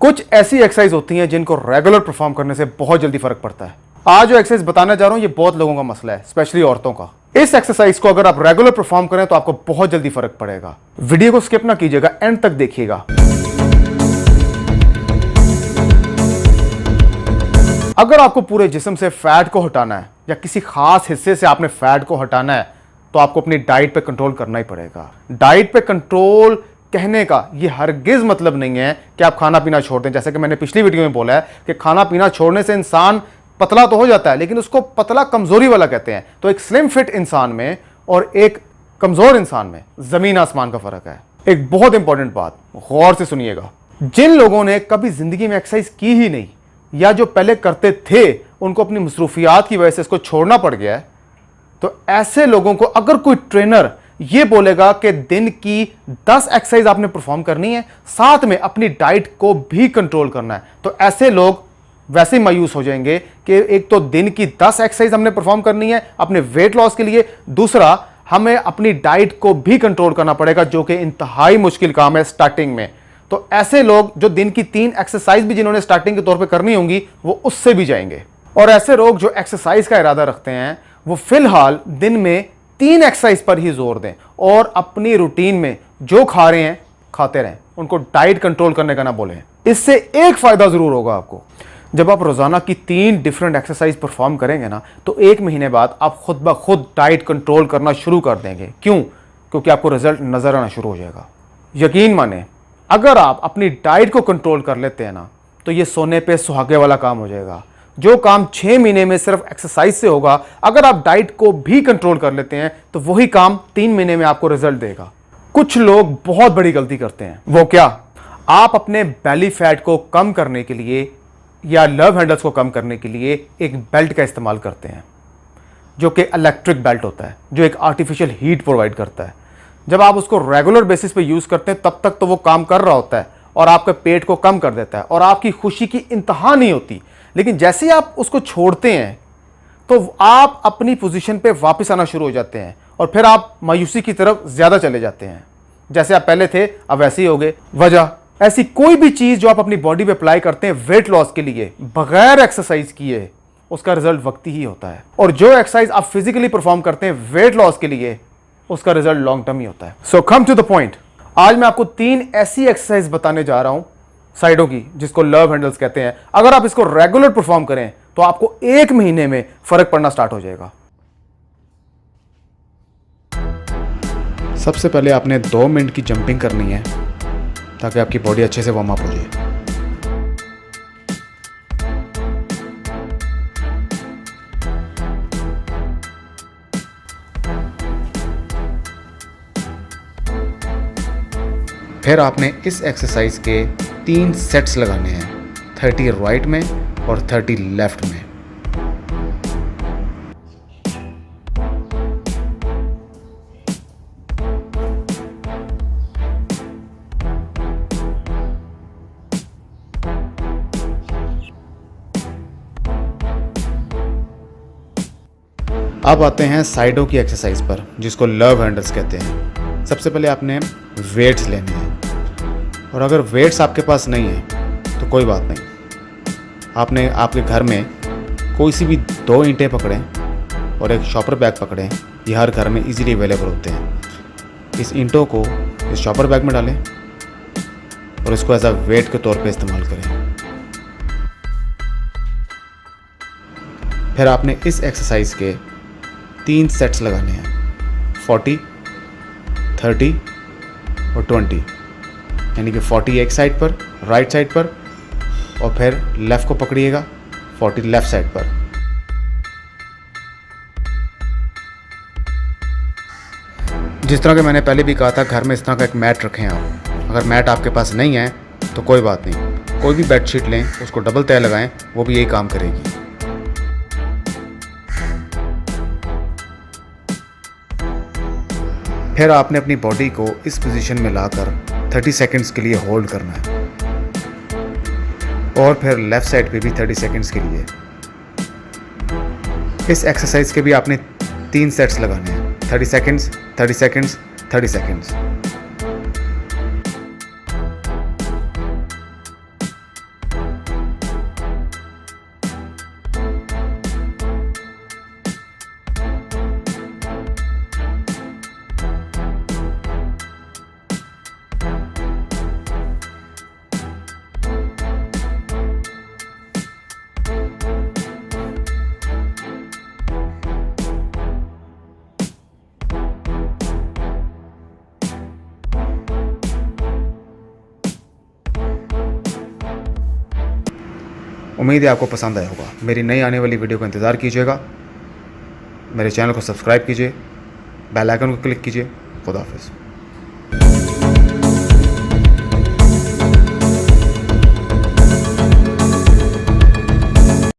कुछ ऐसी एक्सरसाइज होती हैं जिनको रेगुलर परफॉर्म करने से बहुत जल्दी फर्क पड़ता है। आज जो एक्सरसाइज बताने जा रहा हूं ये बहुत लोगों का मसला है, स्पेशली औरतों का। इस एक्सरसाइज को अगर आप रेगुलर परफॉर्म करें तो आपको बहुत जल्दी फर्क पड़ेगा। वीडियो को स्किप ना कीजिएगा, एंड तक देखिएगा। अगर आपको पूरे जिस्म से फैट को हटाना है या किसी खास हिस्से से आपने फैट को हटाना है तो आपको अपनी डाइट पे कंट्रोल करना ही पड़ेगा। डाइट पे कंट्रोल कहने का ये हरगिज मतलब नहीं है कि आप खाना पीना छोड़ दें। जैसे कि मैंने पिछली वीडियो में बोला है कि खाना पीना छोड़ने से इंसान पतला तो हो जाता है, लेकिन उसको पतला कमजोरी वाला कहते हैं। तो एक स्लिम फिट इंसान में और एक कमजोर इंसान में जमीन आसमान का फर्क है। एक बहुत इंपॉर्टेंट बात गौर से सुनिएगा। जिन लोगों ने कभी जिंदगी में एक्सरसाइज की ही नहीं या जो पहले करते थे उनको अपनी मसरूफियात की वजह से इसको छोड़ना पड़ गया है, तो ऐसे लोगों को अगर कोई ट्रेनर ये बोलेगा कि दिन की 10 एक्सरसाइज आपने परफॉर्म करनी है, साथ में अपनी डाइट को भी कंट्रोल करना है, तो ऐसे लोग वैसे ही मायूस हो जाएंगे कि एक तो दिन की 10 एक्सरसाइज हमने परफॉर्म करनी है अपने वेट लॉस के लिए, दूसरा हमें अपनी डाइट को भी कंट्रोल करना पड़ेगा, जो कि इंतहाई मुश्किल काम है स्टार्टिंग में। तो ऐसे लोग जो दिन की 3 एक्सरसाइज भी जिन्होंने स्टार्टिंग के तौर पे करनी होंगी वो उससे भी जाएंगे। और ऐसे लोग जो एक्सरसाइज का इरादा रखते हैं वो फिलहाल दिन में 3 एक्सरसाइज पर ही जोर दें और अपनी रूटीन में जो खा रहे हैं खाते रहें, उनको डाइट कंट्रोल करने का ना बोलें। इससे एक फायदा जरूर होगा आपको। जब आप रोजाना की 3 डिफरेंट एक्सरसाइज परफॉर्म करेंगे ना, तो 1 महीने बाद आप खुद ब खुद डाइट कंट्रोल करना शुरू कर देंगे। क्यों? क्योंकि आपको रिजल्ट नजर आना शुरू हो जाएगा। यकीन माने, अगर आप अपनी डाइट को कंट्रोल कर लेते हैं ना, तो ये सोने पे सुहागे वाला काम हो जाएगा। जो काम 6 महीने में सिर्फ एक्सरसाइज से होगा, अगर आप डाइट को भी कंट्रोल कर लेते हैं तो वही काम 3 महीने में आपको रिजल्ट देगा। कुछ लोग बहुत बड़ी गलती करते हैं। वो क्या? आप अपने बेली फैट को कम करने के लिए या लव हैंडल्स को कम करने के लिए एक बेल्ट का इस्तेमाल करते हैं, जो कि इलेक्ट्रिक बेल्ट होता है, जो एक आर्टिफिशियल हीट प्रोवाइड करता है। जब आप उसको रेगुलर बेसिस पे यूज करते हैं तब तक तो वो काम कर रहा होता है और आपके पेट को कम कर देता है और आपकी खुशी की इंतहा नहीं होती। लेकिन जैसे ही आप उसको छोड़ते हैं तो आप अपनी पोजीशन पे वापस आना शुरू हो जाते हैं और फिर आप मायूसी की तरफ ज्यादा चले जाते हैं। जैसे आप पहले थे अब वैसे ही हो गए। वजह, ऐसी कोई भी चीज जो आप अपनी बॉडी पे अप्लाई करते हैं वेट लॉस के लिए बगैर एक्सरसाइज किए, उसका रिजल्ट वक्ती ही होता है। और जो एक्सरसाइज आप फिजिकली परफॉर्म करते हैं वेट लॉस के लिए, उसका रिजल्ट लॉन्ग टर्म ही होता है। सो कम टू द पॉइंट। आज मैं आपको 3 ऐसी एक्सरसाइज बताने जा रहा हूं साइडों की, जिसको लव हैंडल्स कहते हैं। अगर आप इसको रेगुलर परफॉर्म करें तो आपको 1 महीने में फर्क पड़ना स्टार्ट हो जाएगा। सबसे पहले आपने 2 मिनट की जंपिंग करनी है ताकि आपकी बॉडी अच्छे से वार्म अप हो जाए। फिर आपने इस एक्सरसाइज के 3 सेट्स लगाने हैं, 30 राइट में और 30 लेफ्ट में। अब आते हैं साइडों की एक्सरसाइज पर, जिसको लव हैंडल्स कहते हैं। सबसे पहले आपने वेट्स लेने हैं, और अगर वेट्स आपके पास नहीं है तो कोई बात नहीं, आपने आपके घर में कोई सी भी 2 ईंटें पकड़ें और एक शॉपर बैग पकड़ें। ये हर घर में इजीली अवेलेबल होते हैं। इस ईंटों को इस शॉपर बैग में डालें और इसको एज अ वेट के तौर पे इस्तेमाल करें। फिर आपने इस एक्सरसाइज के 3 सेट्स लगाने हैं, 40, 30 और 20, यानी कि 40 एक साइड पर, राइट साइड पर, और फिर लेफ्ट को पकड़िएगा, 40 लेफ्ट साइड पर। जिस तरह के मैंने पहले भी कहा था, घर में इस तरह का एक मैट रखें आप। अगर मैट आपके पास नहीं है तो कोई बात नहीं, कोई भी बेडशीट लें, उसको डबल तह लगाएं, वो भी यही काम करेगी। फिर आपने अपनी बॉडी को इस पोजीशन में लाकर 30 सेकंड्स के लिए होल्ड करना है, और फिर लेफ्ट साइड पे भी 30 सेकंड्स के लिए। इस एक्सरसाइज के भी आपने 3 सेट्स लगाने हैं, 30 सेकंड्स, 30 सेकंड्स, 30 सेकंड्स। उम्मीद है आपको पसंद आया होगा। मेरी नई आने वाली वीडियो का इंतज़ार कीजिएगा। मेरे चैनल को सब्सक्राइब कीजिए, बेल आइकन को क्लिक कीजिए। खुदा हाफिज़।